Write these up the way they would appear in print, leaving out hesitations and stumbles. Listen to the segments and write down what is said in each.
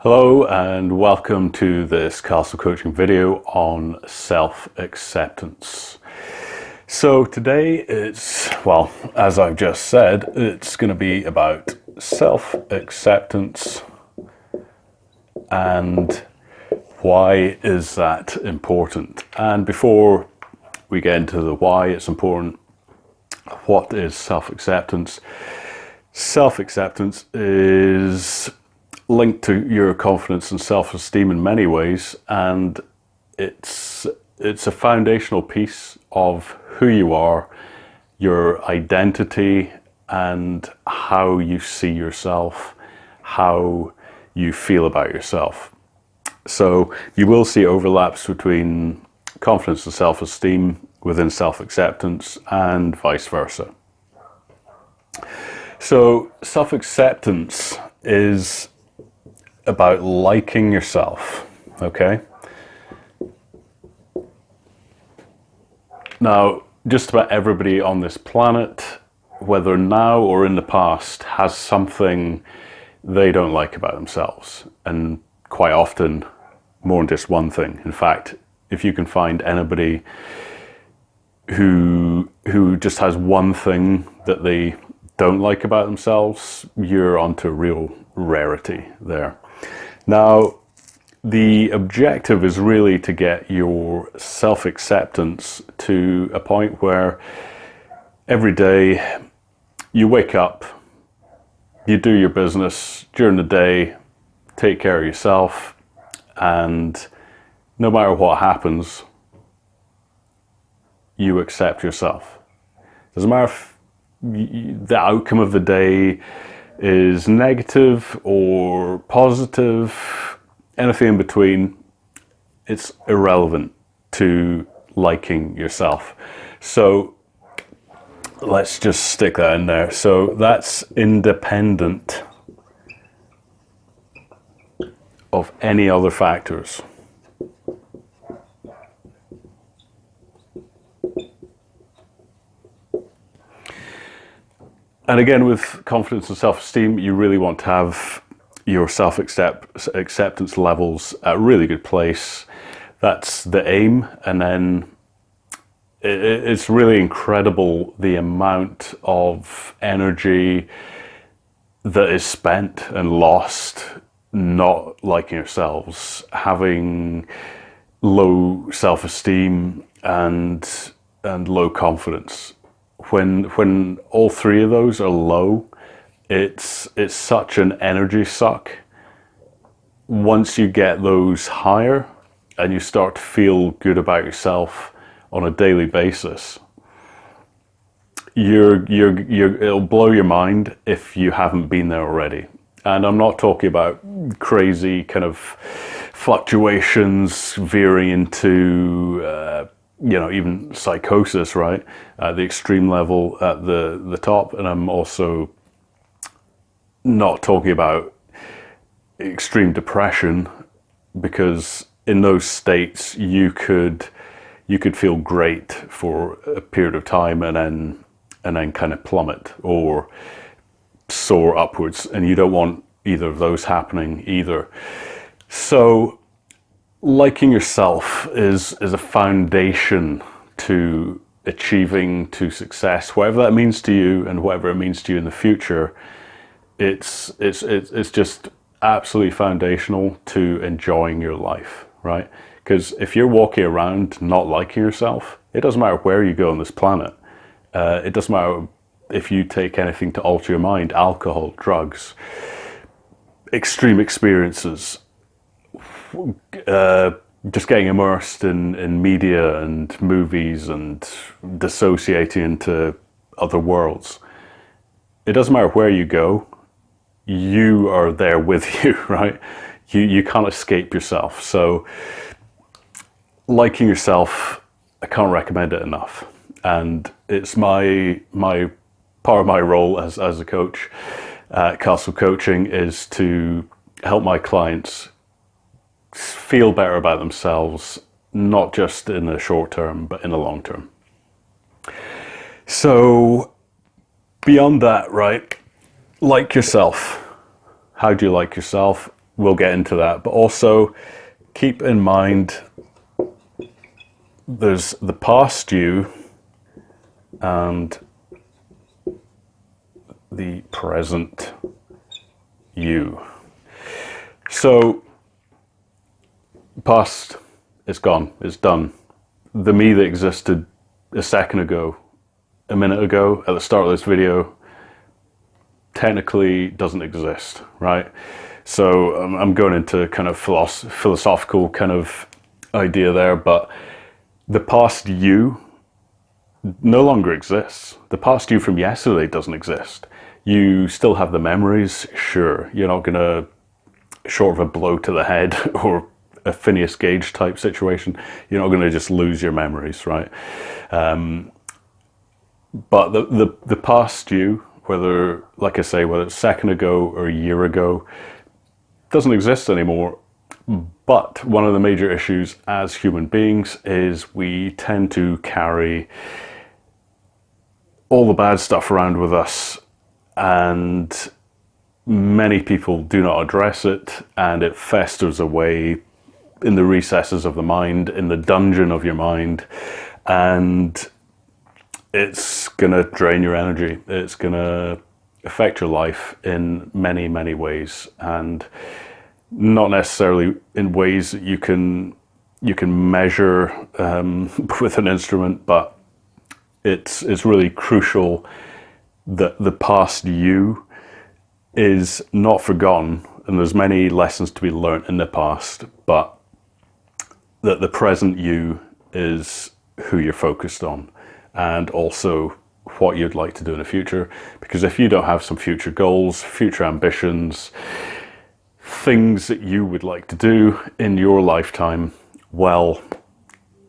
Hello and welcome to this Castle Coaching video on self-acceptance. So today well, as I've just said, it's going to be about self-acceptance and why is that important. And before we get into the why it's important, what is self-acceptance? Self-acceptance is linked to your confidence and self-esteem in many ways, and it's a foundational piece of who you are, your identity, and how you see yourself, how you feel about yourself. So you will see overlaps between confidence and self-esteem within self-acceptance and vice versa. So self-acceptance is about liking yourself, okay? Now, just about everybody on this planet, whether now or in the past, has something they don't like about themselves, and quite often more than just one thing. In fact, if you can find anybody who just has one thing that they don't like about themselves, you're onto real rarity there. Now, the objective is really to get your self-acceptance to a point where every day you wake up, you do your business during the day, take care of yourself, and no matter what happens, you accept yourself. Doesn't matter if the outcome of the day is negative or positive, anything in between, it's irrelevant to liking yourself. So let's just stick that in there. So that's independent of any other factors. And again, with confidence and self-esteem, you really want to have your self-acceptance levels at a really good place. That's the aim. And then it's really incredible the amount of energy that is spent and lost not liking yourselves, having low self-esteem and low confidence. When all three of those are low, it's such an energy suck. Once you get those higher and you start to feel good about yourself on a daily basis, it'll blow your mind if you haven't been there already. And I'm not talking about crazy kind of fluctuations veering into even psychosis, right? At the extreme level at the top. And I'm also not talking about extreme depression, because in those states you could feel great for a period of time and then kind of plummet or soar upwards, and you don't want either of those happening either. So liking yourself is a foundation to achieving to success, whatever that means to you and whatever it means to you in the future. It's just absolutely foundational to enjoying your life, right? Because if you're walking around not liking yourself, it doesn't matter where you go on this planet. It doesn't matter if you take anything to alter your mind, alcohol, drugs, extreme experiences, just getting immersed in media and movies and dissociating into other worlds. It doesn't matter where you go, you are there with you, right? You can't escape yourself. So liking yourself, I can't recommend it enough. And it's my part of my role as a coach at Castle Coaching is to help my clients feel better about themselves, not just in the short term, but in the long term. So beyond that, right, like yourself. How do you like yourself? we'll get into that. But also keep in mind there's the past you and the present you. So past is gone, it's done. The me that existed a second ago, a minute ago, at the start of this video, technically doesn't exist, right? So I'm going into kind of philosophical kind of idea there, but the past you no longer exists. The past you from yesterday doesn't exist. You still have the memories, sure. You're not gonna, short of a blow to the head or a Phineas Gage type situation, you're not gonna just lose your memories, right? But the past you, whether, like I say, whether it's a second ago or a year ago, doesn't exist anymore. But one of the major issues as human beings is we tend to carry all the bad stuff around with us, and many people do not address it, and it festers away in the recesses of the mind, in the dungeon of your mind, and it's gonna drain your energy. It's gonna affect your life in many, many ways, and not necessarily in ways that you can measure with an instrument, but it's really crucial that the past you is not forgotten, and there's many lessons to be learnt in the past, but that the present you is who you're focused on, and also what you'd like to do in the future. Because if you don't have some future goals, future ambitions, things that you would like to do in your lifetime, well,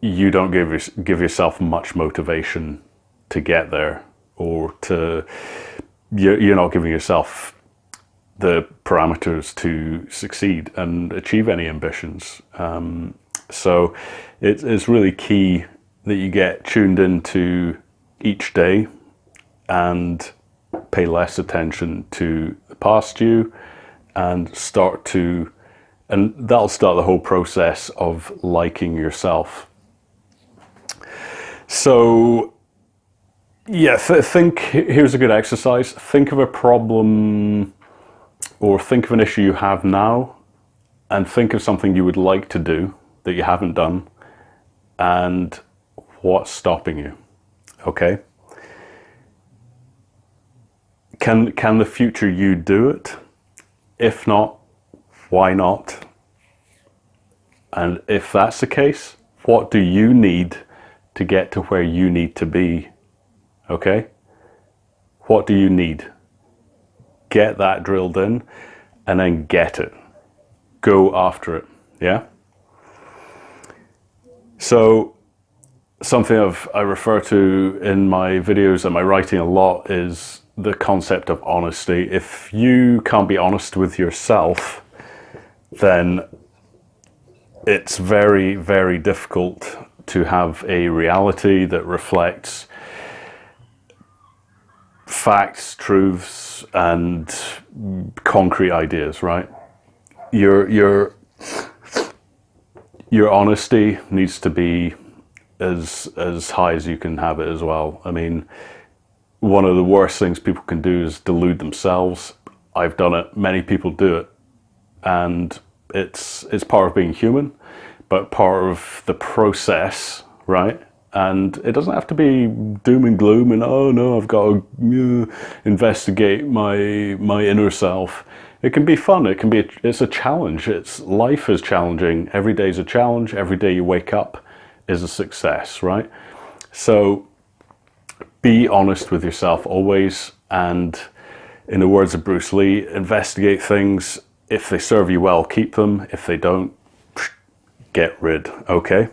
you don't give yourself much motivation to get there, or you're not giving yourself the parameters to succeed and achieve any ambitions. So it's really key that you get tuned into each day and pay less attention to the past you, and that'll start the whole process of liking yourself. So yeah, here's a good exercise. Think of a problem, or think of an issue you have now, and think of something you would like to do that you haven't done, and what's stopping you, okay? Can the future you do it? If not, why not? And if that's the case, what do you need to get to where you need to be, okay? What do you need? Get that drilled in, and then get it. Go after it, yeah? So something I refer to in my videos and my writing a lot is the concept of honesty. If you can't be honest with yourself, then it's very, very difficult to have a reality that reflects facts, truths, and concrete ideas, right? Your honesty needs to be as high as you can have it as well. I mean, one of the worst things people can do is delude themselves. I've done it, many people do it, and it's part of being human, but part of the process, right? And it doesn't have to be doom and gloom and, oh no, I've got to investigate my inner self. It can be fun. It's a challenge. Life is challenging. Every day is a challenge. Every day you wake up is a success, right? So be honest with yourself always. And in the words of Bruce Lee, investigate things. If they serve you well, keep them. If they don't, get rid, okay?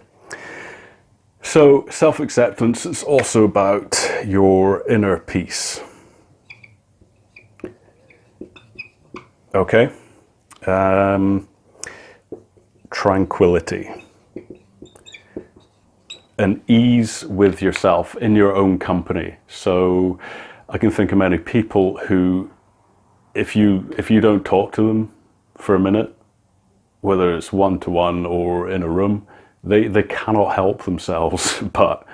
So self-acceptance is also about your inner peace. Okay? Tranquility. And ease with yourself in your own company. So I can think of many people who, if you don't talk to them for a minute, whether it's one-to-one or in a room, they cannot help themselves but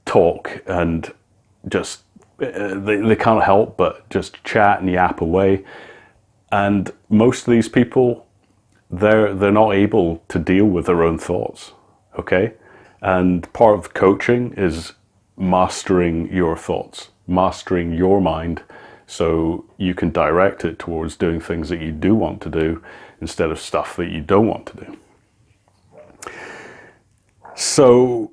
talk and just, they can't help but just chat and yap away. And most of these people, they're not able to deal with their own thoughts, okay? And part of coaching is mastering your thoughts, mastering your mind, so you can direct it towards doing things that you do want to do instead of stuff that you don't want to do. So,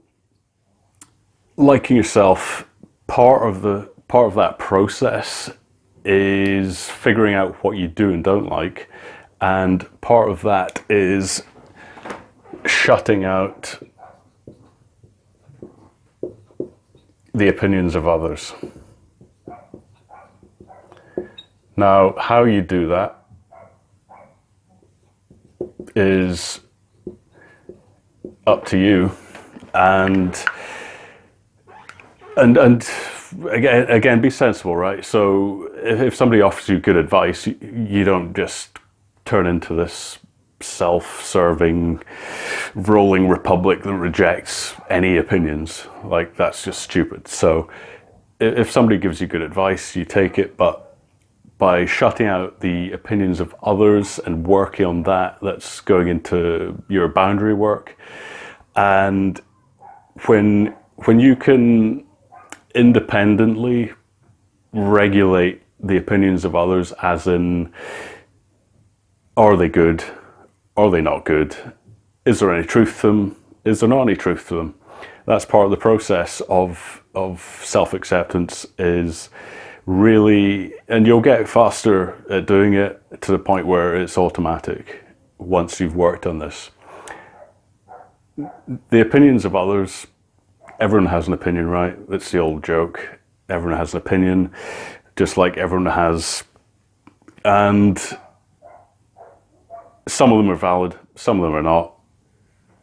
liking yourself, part of that process is figuring out what you do and don't like, and part of that is shutting out the opinions of others. Now, how you do that is up to you, and again, be sensible, right? So if somebody offers you good advice, you don't just turn into this self-serving rolling republic that rejects any opinions. Like, that's just stupid. So if somebody gives you good advice, you take it, but by shutting out the opinions of others and working on that, that's going into your boundary work. And when you can independently regulate the opinions of others, as in, are they good? Are they not good? Is there any truth to them? Is there not any truth to them? That's part of the process of self-acceptance, is really, and you'll get faster at doing it to the point where it's automatic once you've worked on this. The opinions of others, everyone has an opinion, right? It's the old joke. Everyone has an opinion, just like everyone has. And some of them are valid, some of them are not.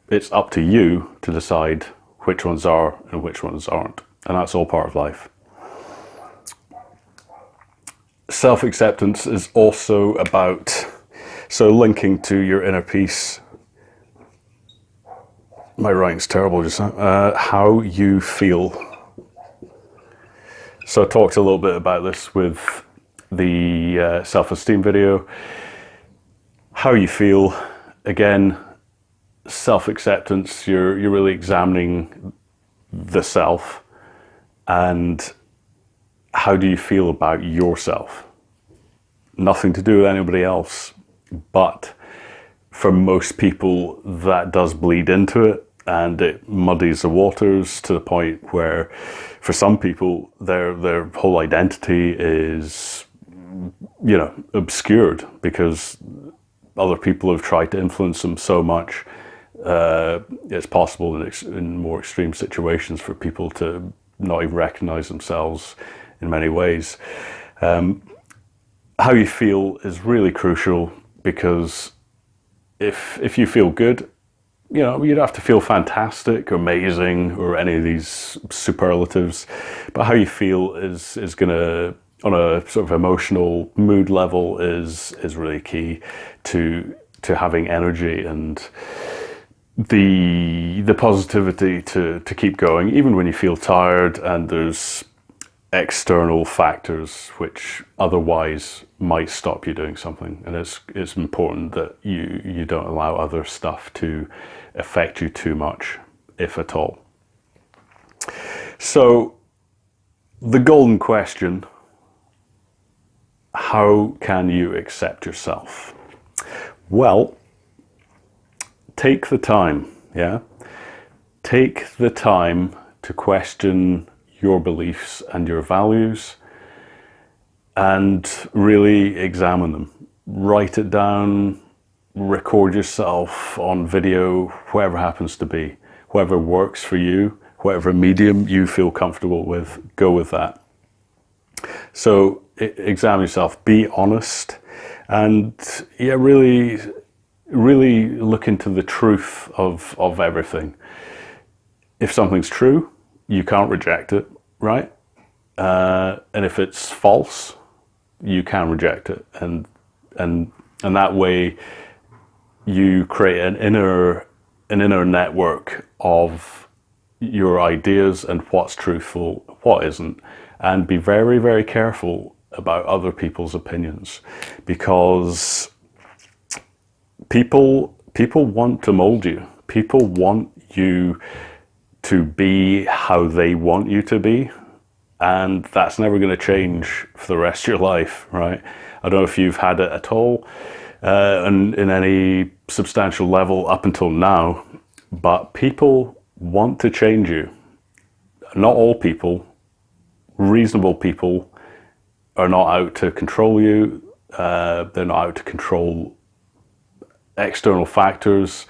It's up to you to decide which ones are and which ones aren't. And that's all part of life. Self-acceptance is also about, so linking to your inner peace. My writing's terrible just now. How you feel. So I talked a little bit about this with the self-esteem video. How you feel, again, self-acceptance, you're really examining the self, and how do you feel about yourself? Nothing to do with anybody else, but for most people that does bleed into it, and it muddies the waters to the point where for some people their whole identity is, you know, obscured because other people have tried to influence them so much. It's possible in more extreme situations for people to not even recognize themselves in many ways. How you feel is really crucial, because if you feel good, you know, you'd have to feel fantastic or amazing or any of these superlatives, but how you feel is gonna, on a sort of emotional mood level, is really key to having energy and the positivity to keep going, even when you feel tired and there's external factors which otherwise might stop you doing something. And it's important that you don't allow other stuff to affect you too much, if at all. So the golden question: how can you accept yourself? Well, take the time, yeah? Take the time to question your beliefs and your values and really examine them. Write it down, record yourself on video, whoever happens to be, whoever works for you, whatever medium you feel comfortable with, go with that. So examine yourself, be honest, and yeah, really look into the truth of everything. If something's true, you can't reject it, right? And if it's false, you can reject it, and that way you create an inner network of your ideas and what's truthful, what isn't, and be very, very careful about other people's opinions, because people want to mold you. People want you to be how they want you to be, and that's never going to change for the rest of your life, right? I don't know if you've had it at all, and in any substantial level up until now, but people want to change you. Not all people, reasonable people, are not out to control you. They're not out to control external factors.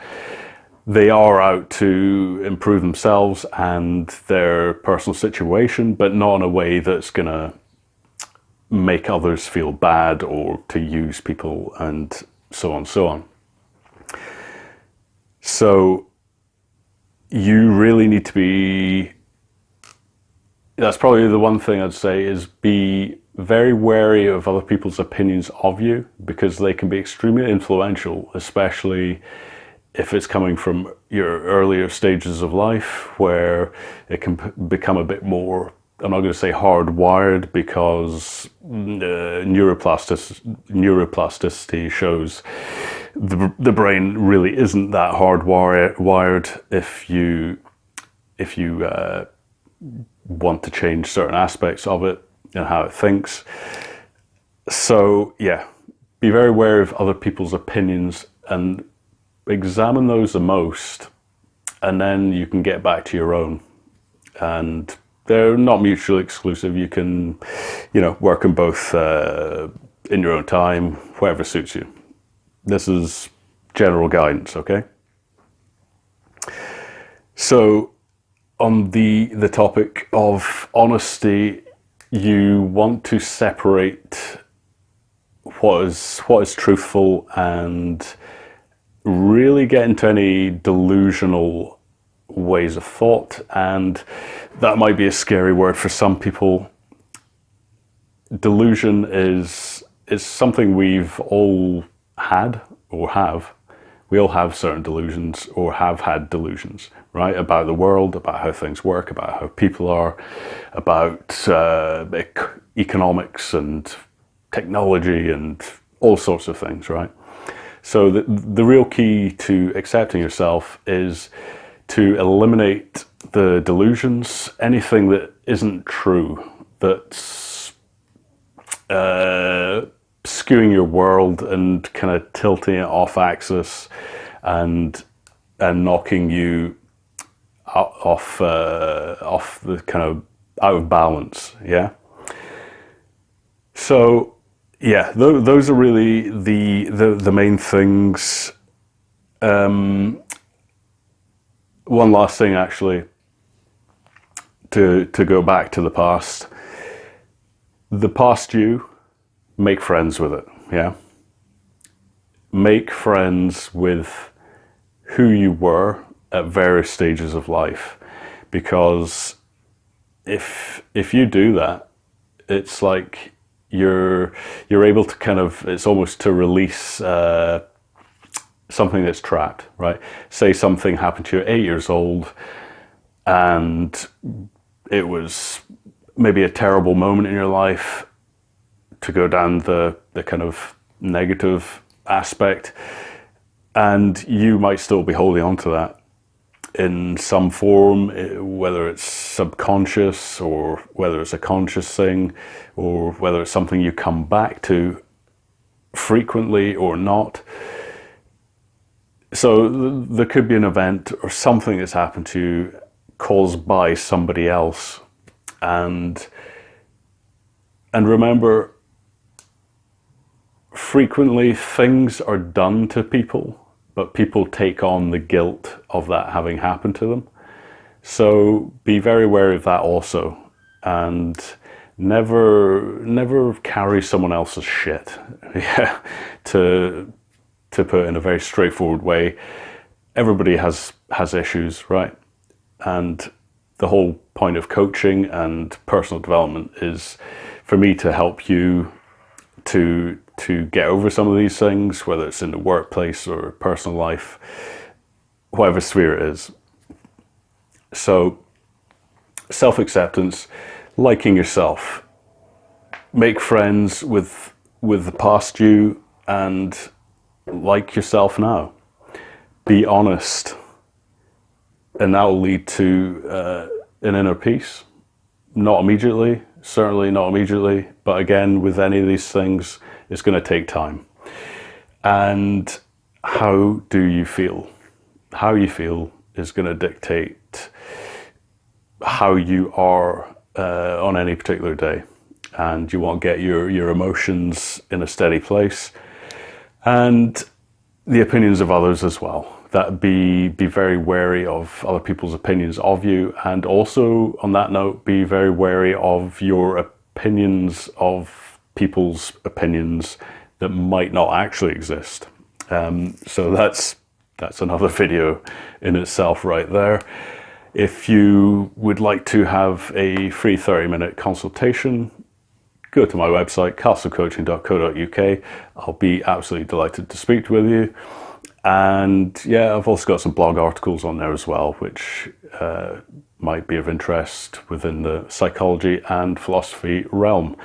They are out to improve themselves and their personal situation, but not in a way that's going to make others feel bad or to use people and so on and so on. So you really need to be, that's probably the one thing I'd say, is be very wary of other people's opinions of you, because they can be extremely influential, especially if it's coming from your earlier stages of life, where it can become a bit more, I'm not going to say hardwired, because neuroplasticity shows the brain really isn't that hardwired if you want to change certain aspects of it and how it thinks. So yeah, be very aware of other people's opinions and examine those the most, and then you can get back to your own. And they're not mutually exclusive. You can, work on both in your own time, whatever suits you. This is general guidance, okay? So on the topic of honesty, you want to separate what is truthful and really get into any delusional ways of thought. And that might be a scary word for some people. Delusion is something we've all had or have. We all have certain delusions or have had delusions, right? About the world, about how things work, about how people are, about economics and technology and all sorts of things, right? So the real key to accepting yourself is to eliminate the delusions, anything that isn't true, that's skewing your world and kind of tilting it off axis and knocking you off the kind of out of balance, yeah? So yeah, those are really the main things. One last thing, actually, to go back to the past. The past you, make friends with it, yeah? Make friends with who you were at various stages of life, because if you do that, it's like you're able to kind of, it's almost to release something that's trapped, right? Say something happened to you at 8 years old and it was maybe a terrible moment in your life, to go down the kind of negative aspect, and you might still be holding on to that in some form, whether it's subconscious or whether it's a conscious thing, or whether it's something you come back to frequently or not. So there could be an event or something that's happened to you caused by somebody else, and remember, frequently things are done to people, but people take on the guilt of that having happened to them. So be very wary of that also, and never carry someone else's shit. Yeah, to put it in a very straightforward way, everybody has issues, right? And the whole point of coaching and personal development is for me to help you to to get over some of these things, whether it's in the workplace or personal life, whatever sphere it is. So self-acceptance, liking yourself, make friends with the past you and like yourself now. Be honest, and that will lead to an inner peace. Not immediately, certainly not immediately, but again, with any of these things, it's going to take time. And how do you feel? How you feel is going to dictate how you are on any particular day. And you want to get your emotions in a steady place, and the opinions of others as well. That be very wary of other people's opinions of you, and also on that note, be very wary of your opinions of people's opinions that might not actually exist. So that's another video in itself right there. If you would like to have a free 30-minute consultation, go to my website, castlecoaching.co.uk. I'll be absolutely delighted to speak with you. And yeah, I've also got some blog articles on there as well, which might be of interest within the psychology and philosophy realm.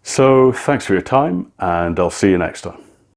So thanks for your time, and I'll see you next time.